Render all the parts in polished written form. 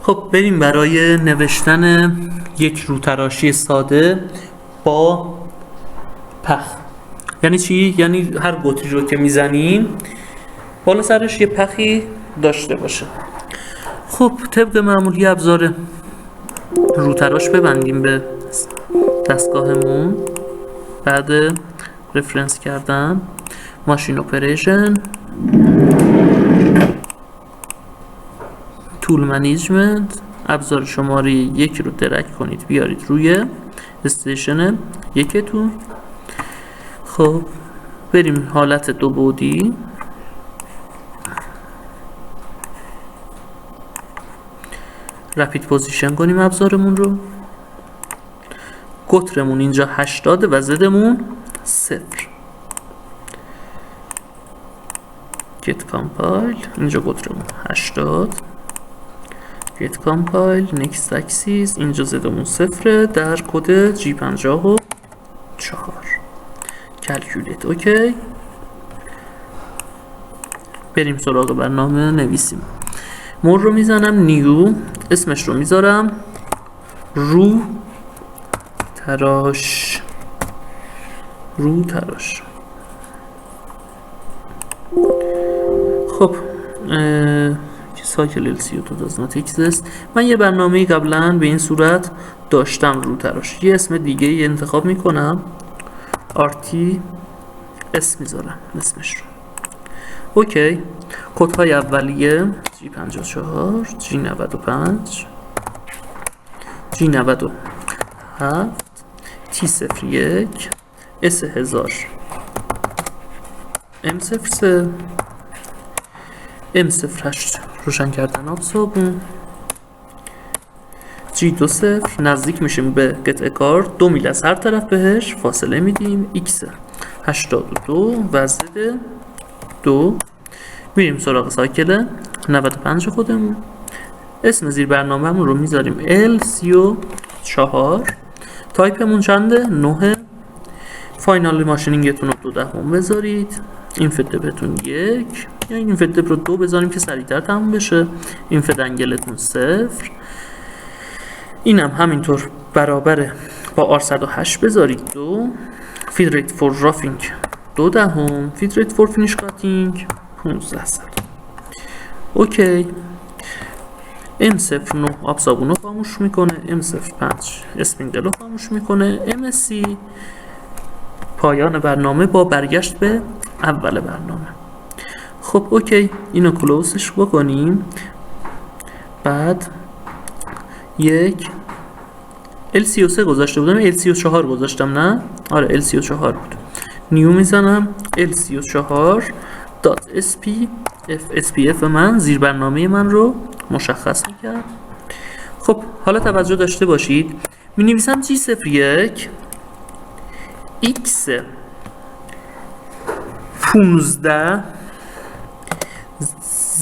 خب بریم برای نوشتن یک روتراشی ساده با پخ. یعنی چی؟ یعنی هر قطری رو که میزنیم بالا سرش یه پخی داشته باشه. خب طبق معمولی ابزار روتراش ببندیم به دستگاهمون. بعد رفرنس کردن ماشین اپریشن، تول منیجمنت، ابزار شماره 1 رو درک کنید بیارید روی استیشن 1 تون. خب بریم حالت دو بعدی. رپید پوزیشن کنیم ابزارمون رو. قطرمون اینجا 80 و زدمون 0. گت کامپایل، اینجا قطرمون 80. گت کامپایل، نکست اکسیس، اینجا زدمون 0 در کد G54. کلکولیت اوکی. بریم سراغ برنامه نویسیم. مور رو میزنم نیو، اسمش رو میذارم رو تراش. خب سایکل LCO2 does not exist. من یه برنامه قبلا به این صورت داشتم رو تراش. یه اسم دیگه ای انتخاب میکنم، RT اسم میذارم اسمش رو. اوکی. کدهای اولیه G54 G95 G97 T01 S1000 M03 M08 روشن کردن آب صابون. G20 نزدیک میشیم به قطعه کار، 2 میل از هر طرف بهش فاصله میدیم. X82 و Z 2. میریم سراغ سایکل 95 خودمون. اسم زیر برنامه‌مون رو میذاریم L34. تایپمون چنده؟ 9. فاینال ماشینینگتون رو 2 دهم بذارید. این فدبتون 1 یا این فدب رو 2 بذاریم که سریعتر تموم بشه. این فدنگلتون 0. اینم همینطور برابره با R108 بذارید 2. فید ریت فور رافینگ 2 دهم. فید ریت فور فینیش کاتینگ 15 سال. اوکی. M09 آب صابون رو خاموش میکنه. M05 اسپیندل رو خاموش میکنه. MSC پایان برنامه با برگشت به اول برنامه. خب اوکی، اینو کلوزش بکنیم. بعد یک LCO3 گذاشته بودم، LCO4 گذاشتم نه؟ آره LCO4 بود. نیو میزنم LCO4 .SPF من زیر برنامه من رو مشخص میکرد. خب حالا توجه داشته باشید، می نویسم G01 X 15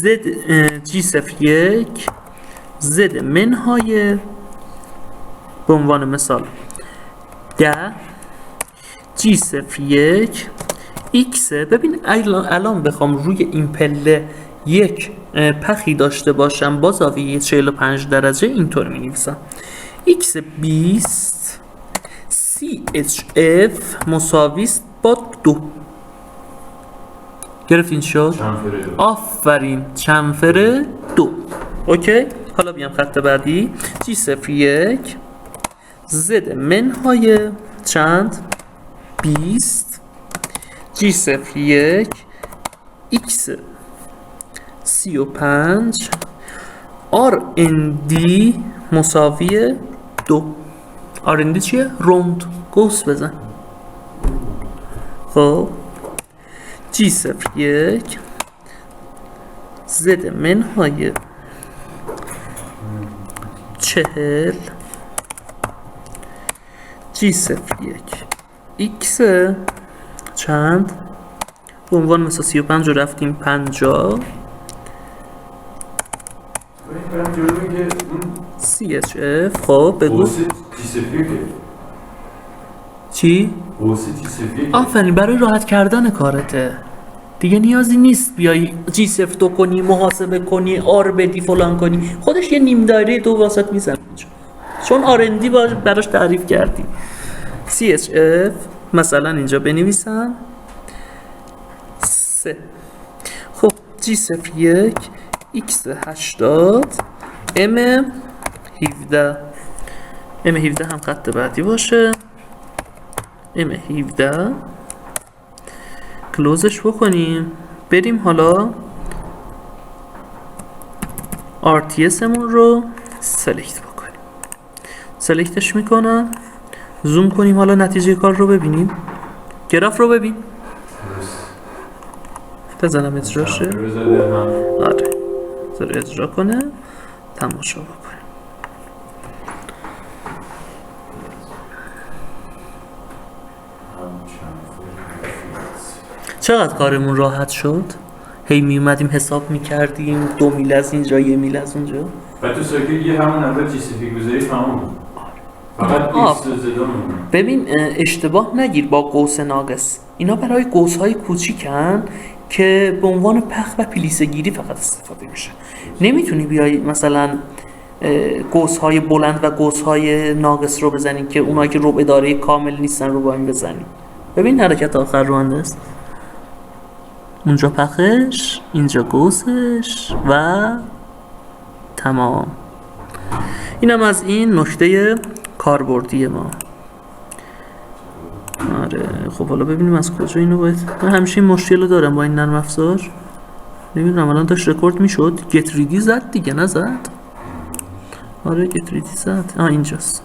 Z G01 Z منهای به عنوان مثال 10 G01 X. ببین الان بخوام روی این پله یک پخی داشته باشم با زاویه 45 درجه اینطور می نویسم X20 CHF مساویست با 2. گرفتین شد؟ آفرین، چنفر 2. اوکی. حالا بیام خط بعدی G01 Z منهای چند 20 G01 X 35 RND مساوی 2. RND چیه؟ روند. گوس بزن. خب G01 Z منهای 40 G01 X چند به عنوان مثلا 35 رو رفتیم 50 CHF. خب بگو چی؟ آفرین، برای راحت کردن کارته. دیگه نیازی نیست بیای جی صفر دو کنی، محاسبه کنی، آر بدی، فلان کنی. خودش یه نیم دایره دو واسط میزنه چون آرندی براش تعریف کردی. CHF مثلا اینجا بنویسم 3. خب جی صفر 1 x 80 m 17 m 17 هم خط بعدی باشه. m 17 کلوزش بکنیم. بریم حالا RTS مون رو سلکت بکنیم. سلکتش میکنم، زوم کنیم، حالا نتیجه کار رو ببینیم. گراف رو ببین. بزنم اجراشه. آره بذار اجرا کنه، تماشا بکنیم. چقدر کارمون راحت شد؟ هی می اومدیم حساب میکردیم 2 میل از اینجا 1 میل از اونجا. و تو سرکت یه همون اول جی سی پی گذاری تمام بود. فقط ایکس زدم. ببین اشتباه نگیر با قوس ناقص. اینا برای قوس‌های کوچیکن که به عنوان پخ و پلیسه‌گیری فقط استفاده میشه. نمیتونی بیای مثلا قوس‌های بلند و قوس‌های ناقص رو بزنی که اونایی که ربع دایره کامل نیستن رو با این بزنی. ببین حرکت آخر رو انداز. اونجا پخش، اینجا قوسش و تمام. اینم از این نکته کاربردی ما. آره خب حالا ببینیم از کجا اینو باید. من همیشه این مشکل رو دارم با این نرم افزار. نمیدونم الان داشت رکورد میشد. گت ریدی زد دیگه، نزد؟ آره گت ریدی زد. اینجاست.